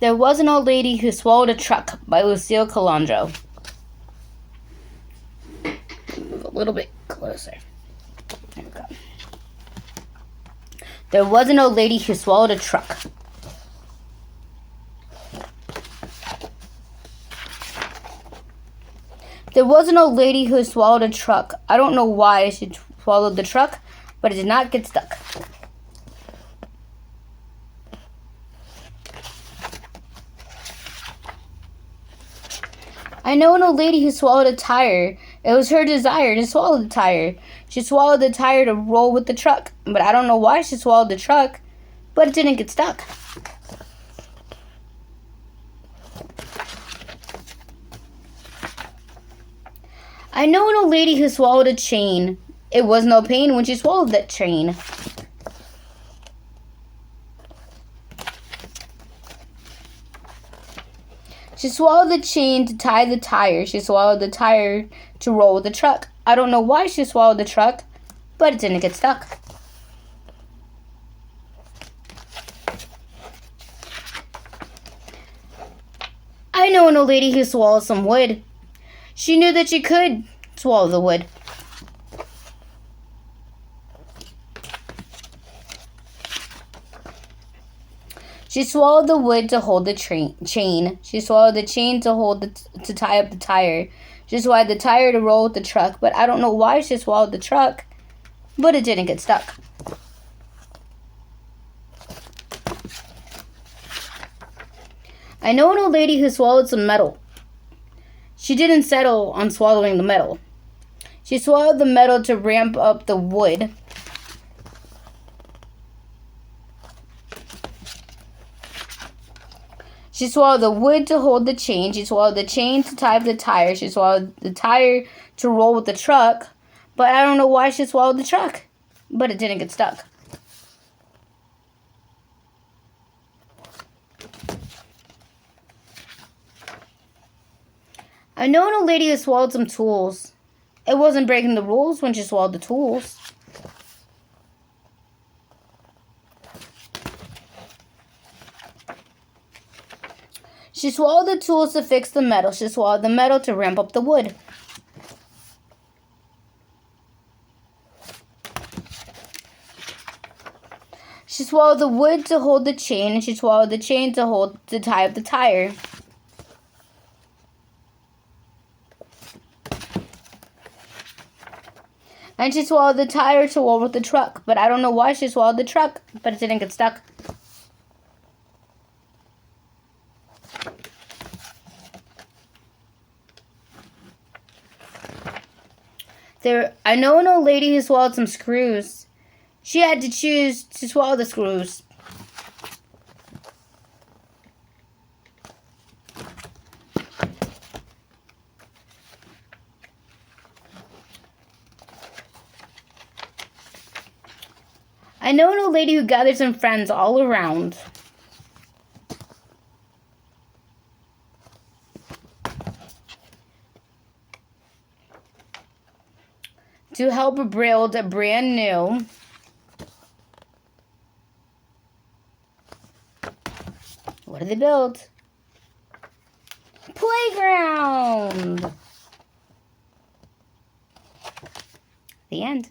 There was an old lady who swallowed a truck by Lucille Colandro. Move a little bit closer. There we go. There was an old lady who swallowed a truck. There was an old lady who swallowed a truck. I don't know why she swallowed the truck, but it did not get stuck. I know an old lady who swallowed a tire. It was her desire to swallow the tire. She swallowed the tire to roll with the truck, but I don't know why she swallowed the truck, but it didn't get stuck. I know an old lady who swallowed a chain. It was no pain when she swallowed that chain. She swallowed the chain to tie the tire. She swallowed the tire to roll with the truck. I don't know why she swallowed the truck, but it didn't get stuck. I know an old lady who swallowed some wood. She knew that she could swallow the wood. She swallowed the wood to hold the chain. She swallowed the chain to tie up the tire. She swallowed the tire to roll with the truck, but I don't know why she swallowed the truck, but it didn't get stuck. I know an old lady who swallowed some metal. She didn't settle on swallowing the metal. She swallowed the metal to ramp up the wood. She swallowed the wood to hold the chain. She swallowed the chain to tie up the tire. She swallowed the tire to roll with the truck. But I don't know why she swallowed the truck. But it didn't get stuck. I know an old lady who swallowed some tools. It wasn't breaking the rules when she swallowed the tools. She swallowed the tools to fix the metal. She swallowed the metal to ramp up the wood. She swallowed the wood to hold the chain, and she swallowed the chain to tie up the tire. And she swallowed the tire to roll with the truck, but I don't know why she swallowed the truck, but it didn't get stuck. I know an old lady who swallowed some screws. She had to choose to swallow the screws. I know an old lady who gathered some friends all around. To help build a brand new what did they build? Playground. The end.